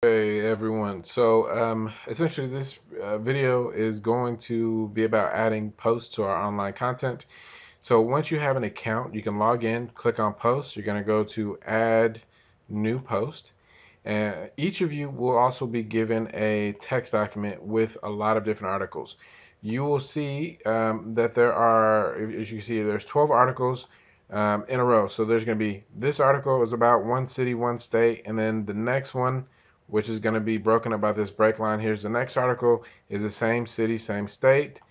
Hey everyone. Essentially this video is going to be about adding posts to our online content. So once you have an account, you can log in, click on posts. You're going to go to add new post. And each of you will also be given a text document with a lot of different articles. You will see that there are, as you see, there's 12 articles in a row. So there's going to be this article is about one city, one state, and then the next one, which is going to be broken up by this break line. Here's the next article is the same city, same state,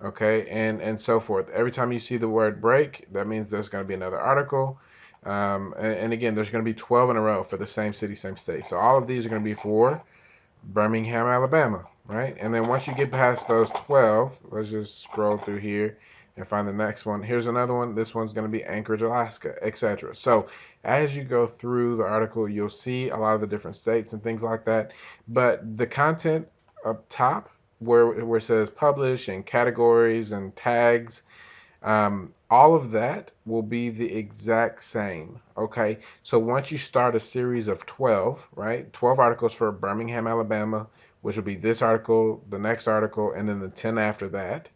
okay, and so forth. Every time you see the word break, that means there's going to be another article. And again, there's going to be 12 in a row for the same city, same state. So all of these are going to be for Birmingham, Alabama, right? And then once you get past those 12, let's just scroll through here and find the next one. Here's another one. This one's going to be Anchorage, Alaska, etc. So as you go through the article, you'll see a lot of the different states and things like that. But the content up top, where it says publish and categories and tags, all of that will be the exact same. Okay, so once you start a series of 12, right, 12 articles for Birmingham, Alabama, which will be this article, the next article, and then the 10 after that,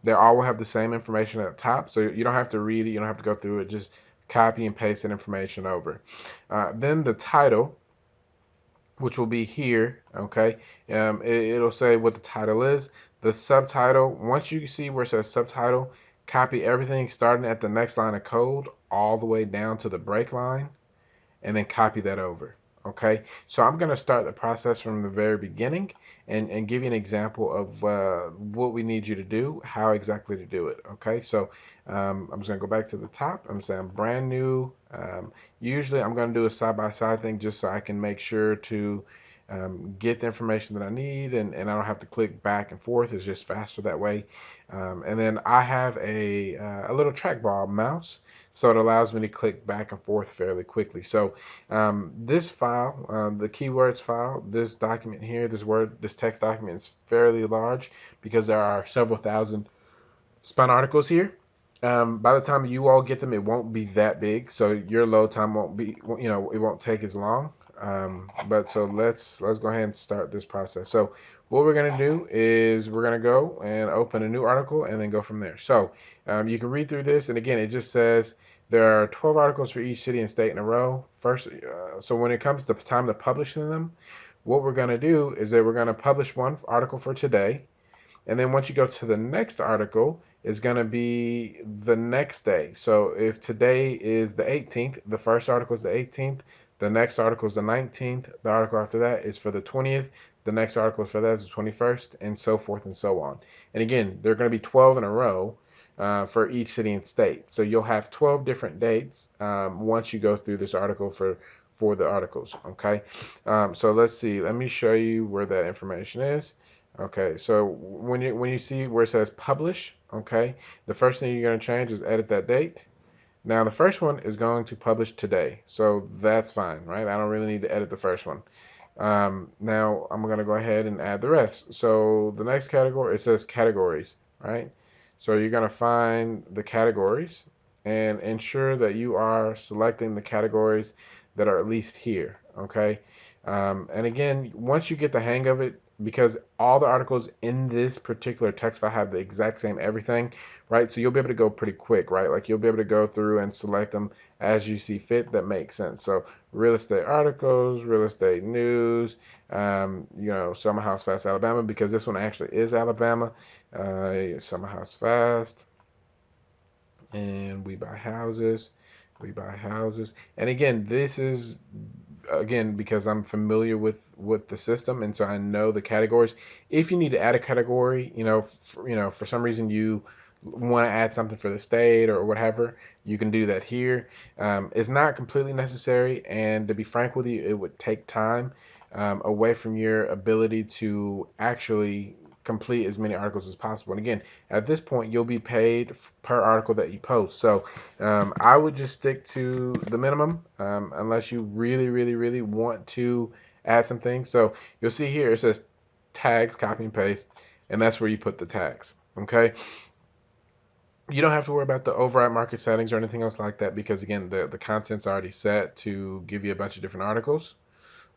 they all will have the same information at the top. So you don't have to read it, you don't have to go through it, just copy and paste that information over. Then the title, which will be here, okay, it'll say what the title is. The subtitle, once you see where it says subtitle, copy everything starting at the next line of code all the way down to the break line, and then copy that over. Okay, so I'm going to start the process from the very beginning and give you an example of what we need you to do, how exactly to do it. Okay, so I'm just going to go back to the top. I'm saying brand new. Usually I'm going to do a side-by-side thing just so I can make sure to get the information that I need, and I don't have to click back and forth. It's just faster that way. And then I have a little trackball mouse, so it allows me to click back and forth fairly quickly. So this file, the keywords file, this document here, this text document is fairly large because there are several thousand spun articles here. By the time you all get them, it won't be that big, so your load time won't be, it won't take as long. But so let's go ahead and start this process. So what we're going to do is we're going to go and open a new article and then go from there. So you can read through this, and again, it just says there are 12 articles for each city and state in a row. First, so when it comes to time to publishing them, what we're going to do is that we're going to publish one article for today, and then once you go to the next article, it's going to be the next day. So if today is the 18th, the first article is the 18th, the next article is the 19th, the article after that is for the 20th, the next article for that is the 21st, and so forth and so on. And again, there are going to be 12 in a row for each city and state. So you'll have 12 different dates once you go through this article for the articles, okay? So let's see. Let me show you where that information is. Okay, so when you see where it says publish, okay, the first thing you're going to change is edit that date. Now the first one is going to publish today, so that's fine, right? I don't really need to edit the first one. Now I'm going to go ahead and add the rest. So the next category, it says categories, right? So you're going to find the categories and ensure that you are selecting the categories that are at least here, okay? And again, once you get the hang of it, because all the articles in this particular text file have the exact same everything, right? So you'll be able to go pretty quick, right? Like you'll be able to go through and select them as you see fit. That makes sense. So real estate articles, real estate news, Summer House Fast Alabama, because this one actually is Alabama. Summer House Fast, and we buy houses. We buy houses. And again, this is because I'm familiar with the system, and so I know the categories. If you need to add a category, for some reason you want to add something for the state or whatever, you can do that here. It's not completely necessary, and to be frank with you, it would take time away from your ability to actually complete as many articles as possible. And again, at this point, you'll be paid per article that you post. So I would just stick to the minimum unless you really, really, really want to add some things. So you'll see here it says tags, copy and paste, and that's where you put the tags. Okay. You don't have to worry about the override market settings or anything else like that because again, the content's already set to give you a bunch of different articles.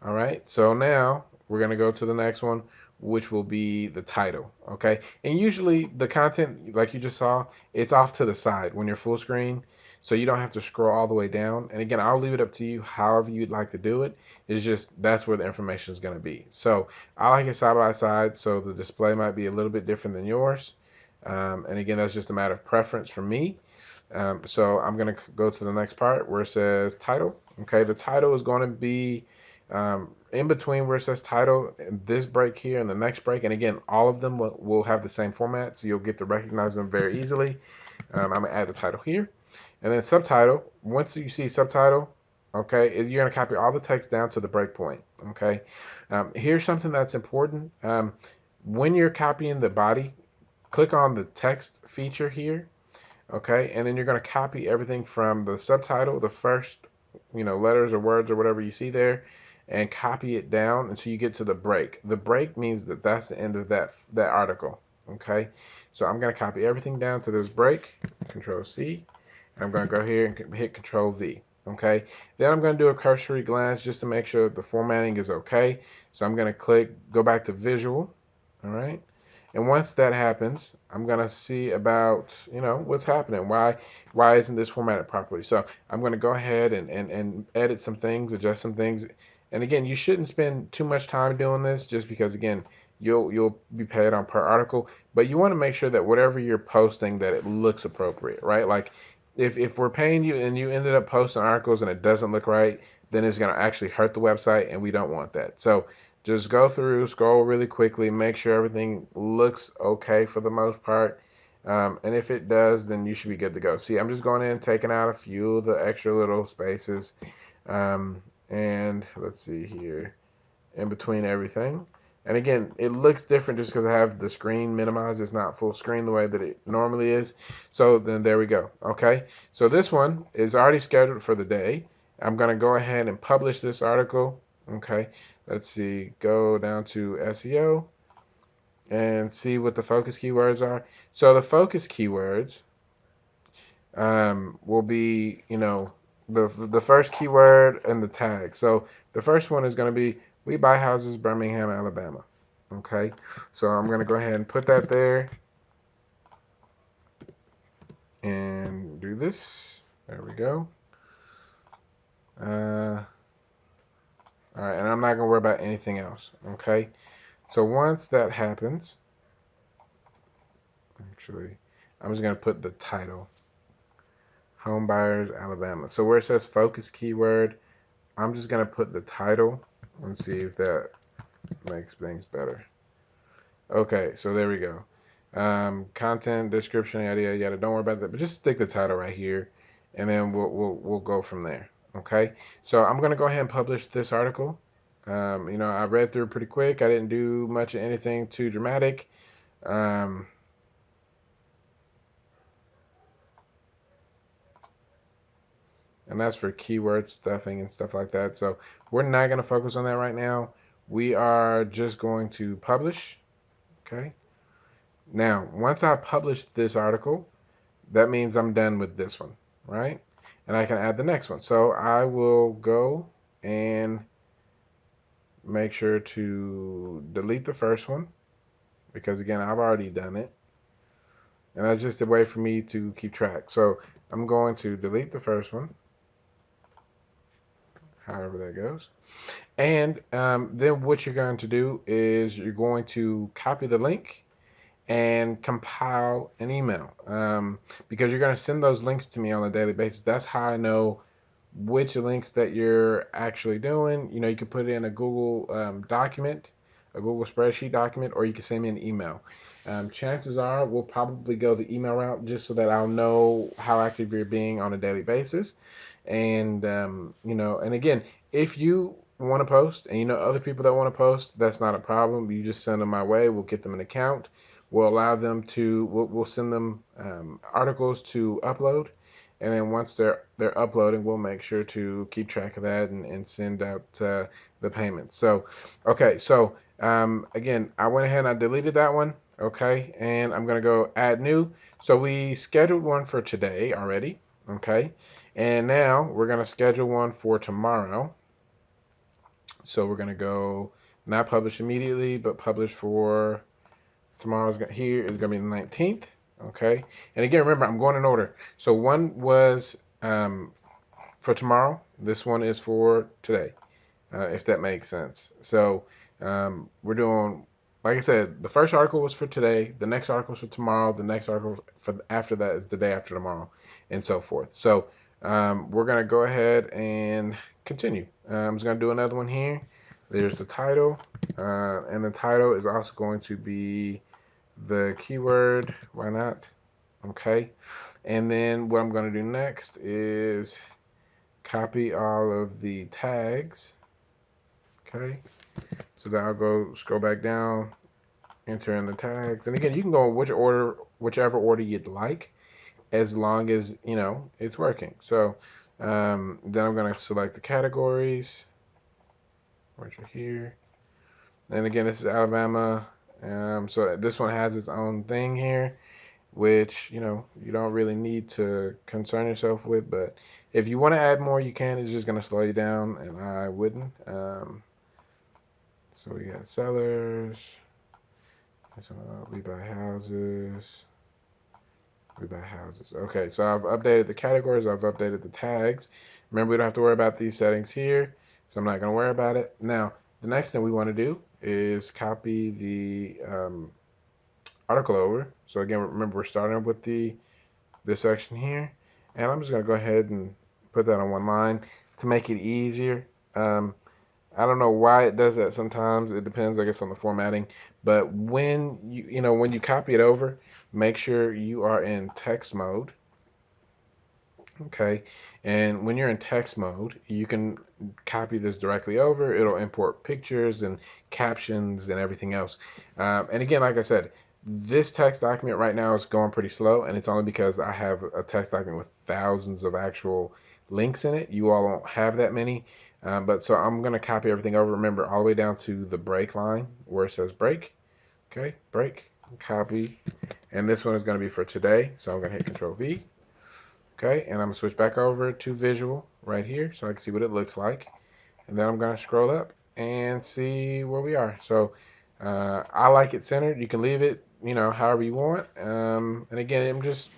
All right, so now we're going to go to the next one, which will be the title. Okay, and usually the content, like you just saw, it's off to the side when you're full screen, so you don't have to scroll all the way down. And again, I'll leave it up to you however you'd like to do it. It's just that's where the information is going to be. So I like it side by side, so the display might be a little bit different than yours. And again, that's just a matter of preference for me. So I'm going to go to the next part where it says title. Okay, the title is going to be in between where it says title, this break here and the next break. And again, all of them will have the same format, so you'll get to recognize them very easily. I'm going to add the title here. And then subtitle, once you see subtitle, okay, you're going to copy all the text down to the breakpoint, okay? Here's something that's important. When you're copying the body, click on the text feature here, okay? And then you're going to copy everything from the subtitle, the first, letters or words or whatever you see there, and copy it down until you get to the break. The break means that that's the end of that article, okay? So I'm going to copy everything down to this break, Control C, and I'm going to go here and hit Control V, okay? Then I'm going to do a cursory glance just to make sure the formatting is okay. So I'm going to go back to Visual, all right? And once that happens, I'm going to see about, what's happening. Why isn't this formatted properly? So I'm going to go ahead and edit some things, adjust some things. And again, you shouldn't spend too much time doing this just because, again, you'll be paid on per article. But you want to make sure that whatever you're posting, that it looks appropriate, right? Like if we're paying you and you ended up posting articles and it doesn't look right, then it's going to actually hurt the website, and we don't want that. So just go through, scroll really quickly, make sure everything looks okay for the most part. And if it does, then you should be good to go. See, I'm just going in, taking out a few of the extra little spaces. And let's see here, in between everything. And again, it looks different just because I have the screen minimized. It's not full screen the way that it normally is. So then there we go. Okay, so this one is already scheduled for the day. I'm going to go ahead and publish this article. Okay, let's see, go down to SEO and see what the focus keywords are. So the focus keywords will be, the first keyword and the tag. So the first one is going to be we buy houses, Birmingham, Alabama. Okay, so I'm going to go ahead and put that there and do this. There we go. All right, and I'm not going to worry about anything else. Okay, so once that happens, actually, I'm just going to put the title. Home buyers, Alabama. So where it says focus keyword, I'm just going to put the title and see if that makes things better. Okay, so there we go. Content, description, yada, yada, yada. Don't worry about that, but just stick the title right here, and then we'll go from there. Okay, so I'm going to go ahead and publish this article. I read through pretty quick. I didn't do much of anything too dramatic. And that's for keyword stuffing and stuff like that. So we're not going to focus on that right now. We are just going to publish. Okay. Now, once I publish this article, that means I'm done with this one, right? And I can add the next one. So I will go and make sure to delete the first one because, again, I've already done it. And that's just a way for me to keep track. So I'm going to delete the first one, however that goes. And then what you're going to do is you're going to copy the link and compile an email because you're going to send those links to me on a daily basis. That's how I know which links that you're actually doing. You can put it in a Google document, a Google spreadsheet document, or you can send me an email. Chances are we'll probably go the email route just so that I'll know how active you're being on a daily basis. And, and again, if you want to post and other people that want to post, that's not a problem. You just send them my way. We'll get them an account. We'll allow them to, we'll send them articles to upload. And then once they're uploading, we'll make sure to keep track of that and send out the payments. So, okay. So, again, I went ahead and I deleted that one. Okay. And I'm going to go add new. So we scheduled one for today already. Okay. And now we're going to schedule one for tomorrow. So we're going to go not publish immediately, but publish for here is going to be the 19th. Okay. And again, remember, I'm going in order. So one was for tomorrow. This one is for today, if that makes sense. So we're doing, like I said, the first article was for today. The next article is for tomorrow. The next article for after that is the day after tomorrow, and so forth. So we're going to go ahead and continue. I'm just going to do another one here. There's the title, and the title is also going to be the keyword. Why not? Okay. And then what I'm going to do next is copy all of the tags. Okay. So then I'll go scroll back down, enter in the tags. And again, you can go in whichever order you'd like, as long as, you know, it's working. So then I'm going to select the categories, which are here. And again, this is Alabama. So this one has its own thing here, which, you know, you don't really need to concern yourself with. But if you want to add more, you can. It's just going to slow you down, and I wouldn't. So we got sellers. We buy houses. We buy houses. Okay, so I've updated the categories. I've updated the tags. Remember, we don't have to worry about these settings here, so I'm not going to worry about it. Now, the next thing we want to do is copy the article over. So again, remember, we're starting with this section here, and I'm just going to go ahead and put that on one line to make it easier. I don't know why it does that sometimes. It depends, I guess, on the formatting. But when when you copy it over, make sure you are in text mode. Okay, and when you're in text mode, you can copy this directly over. It'll import pictures and captions and everything else. And again, like I said, this text document right now is going pretty slow, and it's only because I have a text document with thousands of actual links in it. You all won't have that many. But so I'm going to copy everything over. Remember, all the way down to the break line where it says break. Okay, break, copy. And this one is going to be for today. So I'm going to hit Control V. Okay, and I'm going to switch back over to visual right here so I can see what it looks like. And then I'm going to scroll up and see where we are. So I like it centered. You can leave it, however you want. And again, I'm just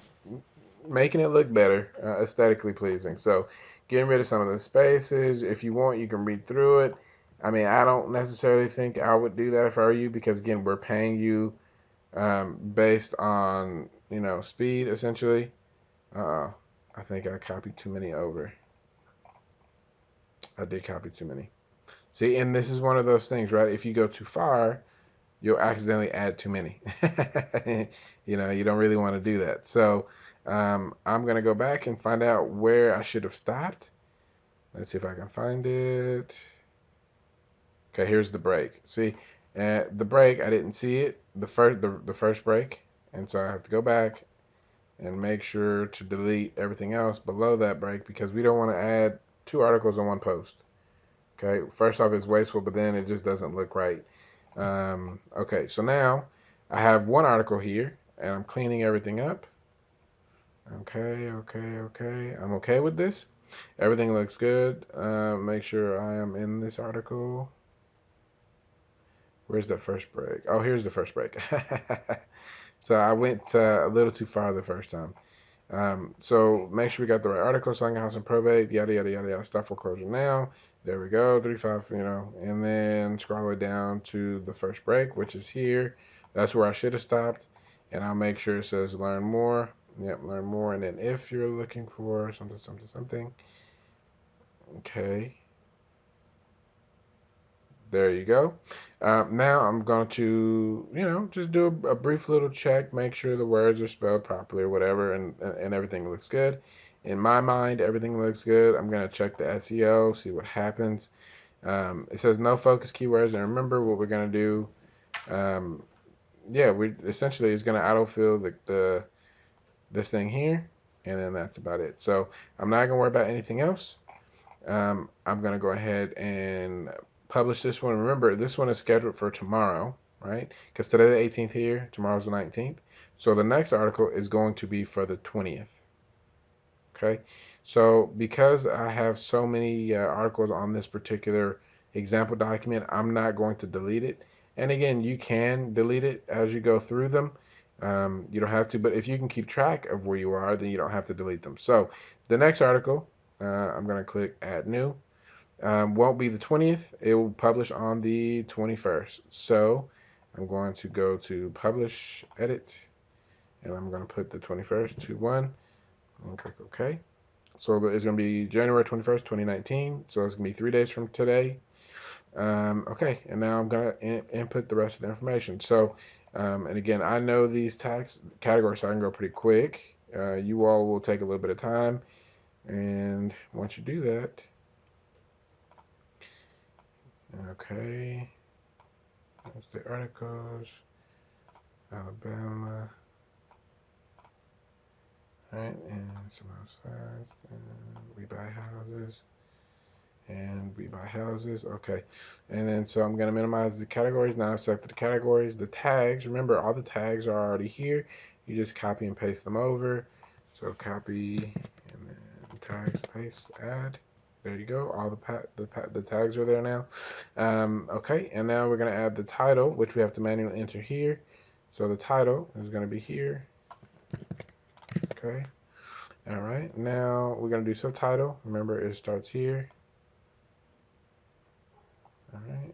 making it look better, aesthetically pleasing. So getting rid of some of the spaces. If you want, you can read through it. I mean, I don't necessarily think I would do that if I were you, because again, we're paying you based on, speed essentially. I think I copied too many over. I did copy too many. See, and this is one of those things, right? If you go too far, you'll accidentally add too many. You don't really want to do that. So I'm going to go back and find out where I should have stopped. Let's see if I can find it. Okay, here's the break. See, the break, I didn't see it, the first break. And so I have to go back and make sure to delete everything else below that break, because we don't want to add 2 articles in one post. Okay, first off, it's wasteful, but then it just doesn't look right. Okay, so now I have 1 article here, and I'm cleaning everything up. Okay. I'm okay with this. Everything looks good. Make sure I am in this article. Where's the first break? Oh, here's the first break. So I went a little too far the first time. So make sure we got the right article. Selling a house in probate, yada, yada, yada, yada. Stop foreclosure now. There we go, 35, and then scroll all the way down to the first break, which is here. That's where I should have stopped. And I'll make sure it says learn more. Yep, learn more. And then if you're looking for something. Okay. There you go. Now I'm going to, just do a brief little check, make sure the words are spelled properly or whatever, and everything looks good. In my mind, everything looks good. I'm going to check the SEO, see what happens. It says no focus keywords, and remember what we're going to do. We essentially is going to autofill this thing here, and then that's about it. So I'm not going to worry about anything else. I'm going to go ahead and publish this one. Remember, this one is scheduled for tomorrow, right? Because today the 18th here, tomorrow's the 19th. So the next article is going to be for the 20th. Okay, so because I have so many articles on this particular example document. I'm not going to delete it. And again, you can delete it as you go through them. You don't have to, but if you can keep track of where you are, then you don't have to delete them. So the next article, I'm going to click Add New. Won't be the 20th. It will publish on the 21st. So I'm going to go to Publish, Edit, and I'm going to put the 21st to 1 and click OK. So it's going to be January 21st, 2019. So it's going to be 3 days from today. Okay, and now I'm going to input the rest of the information. So, and again, I know these tax categories, so I can go pretty quick. You all will take a little bit of time. And once you do that, okay, there's the articles, Alabama, right, and some outside, and we buy houses. And we buy houses. Okay, and then so I'm going to minimize the categories. Now I've selected the categories. The tags, remember all the tags are already here. You just copy and paste them over. So copy and then tags, paste, add. There you go. All the tags are there now. Okay, and now we're going to add the title, which we have to manually enter here. So the title is going to be here. Okay. All right. Now we're going to do subtitle. Remember, it starts here. All right,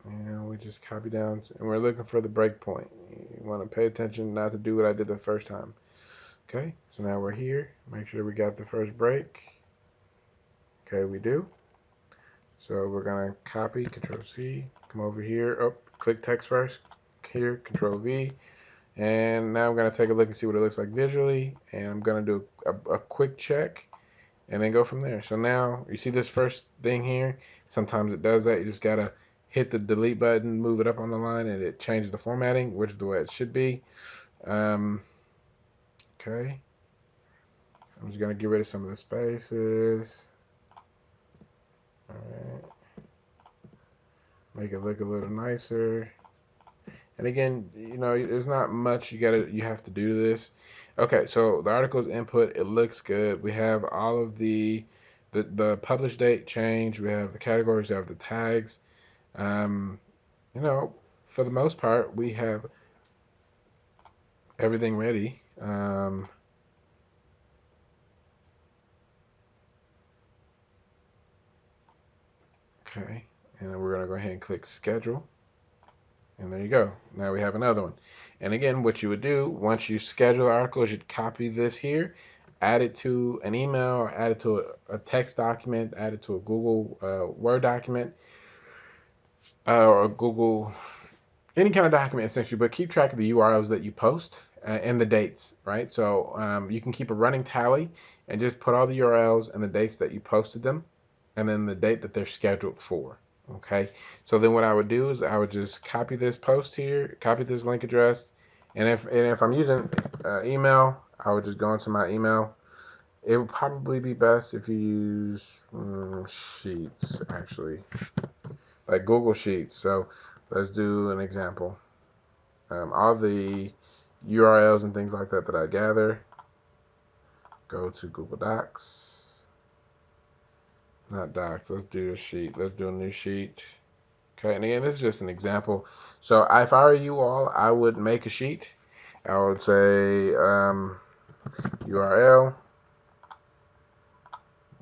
and we just copy down, and we're looking for the breakpoint. You want to pay attention not to do what I did the first time. Okay, so now we're here. Make sure we got the first break. Okay, we do. So we're going to copy, Control C, come over here. Oh, click text first. Here, Control V. And now I'm going to take a look and see what it looks like visually. And I'm going to do a quick check. And then go from there. So now you see this first thing here. Sometimes it does that. You just gotta hit the delete button, move it up on the line, and it changes the formatting, which is the way it should be. Okay. I'm just gonna get rid of some of the spaces. All right. Make it look a little nicer. And again, you know, there's not much you have to do to this. Okay, so the article's input, it looks good. We have all of the publish date change. We have the categories. We have the tags. You know, for the most part, we have everything ready. Okay, and then we're gonna go ahead and click schedule. And there you go. Now we have another one. And again, what you would do once you schedule articles, you'd copy this here, add it to an email, or add it to a text document, add it to a Google Word document, or a Google, any kind of document essentially, but keep track of the URLs that you post and the dates, right? So you can keep a running tally and just put all the URLs and the dates that you posted them, and then the date that they're scheduled for. Okay, so then what I would do is I would just copy this post here, copy this link address, and if I'm using email, I would just go into my email. It would probably be best if you use Sheets, actually, like Google Sheets. So let's do an example. All the URLs and things like that I gather, go to Google Docs. Not docs, let's do a sheet. Let's do a new sheet. Okay, and again, this is just an example. So if I were you all, I would make a sheet. I would say URL.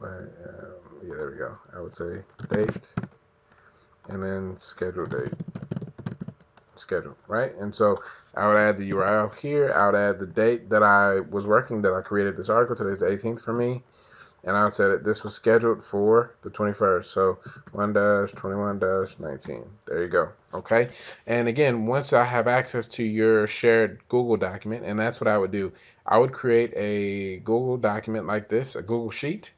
Yeah, there we go. I would say date, and then schedule date. Schedule, right? And so I would add the URL here. I would add the date that I was working, that I created this article. Today's the 18th for me. And I would say that this was scheduled for the 21st. So 1-21-19. There you go. Okay. And again, once I have access to your shared Google document, and that's what I would do, I would create a Google document like this, a Google Sheet,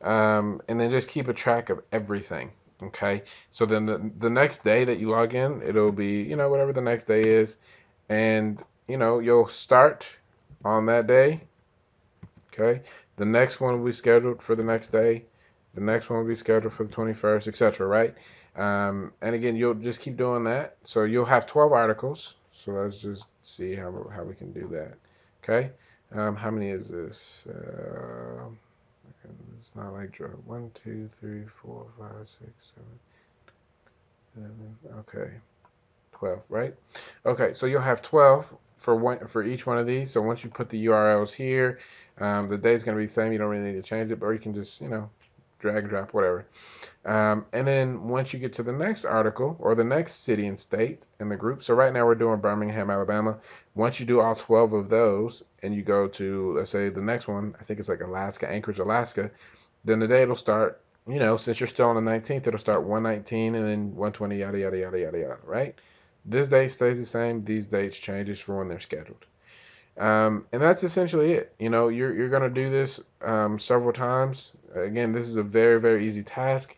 and then just keep a track of everything. Okay. So then the next day that you log in, it'll be, you know, whatever the next day is. And, you know, you'll start on that day. Okay. The next one will be scheduled for the next day. The next one will be scheduled for the 21st, etc. Right? And again, you'll just keep doing that. So you'll have 12 articles. So let's just see how we can do that. Okay. How many is this? It's not like 1, 2, 3, 4, 5, 6, 7, Okay, 12, right? Okay, so you'll have 12 for each one of these. So once you put the URLs here, the date's going to be the same. You don't really need to change it, or you can just, drag and drop, whatever. And then once you get to the next article or the next city and state in the group, so right now we're doing Birmingham, Alabama. Once you do all 12 of those and you go to, let's say, the next one, I think it's like Alaska, Anchorage, Alaska, then the day it'll start, since you're still on the 19th, it'll start 119 and then 120, yada, yada, yada, yada, yada, right? This date stays the same. These dates changes for when they're scheduled. And that's essentially it. You're going to do this several times. Again, this is a very, very easy task.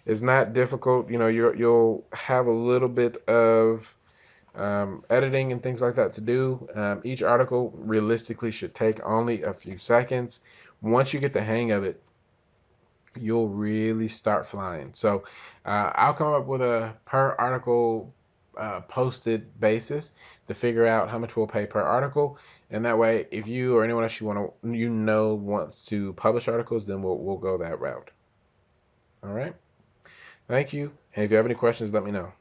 It's not difficult. You'll have a little bit of editing and things like that to do. Each article realistically should take only a few seconds. Once you get the hang of it, you'll really start flying. So I'll come up with a per article posted basis to figure out how much we'll pay per article, and that way, if you or anyone else wants to publish articles, then we'll go that route. All right. Thank you. And if you have any questions, let me know.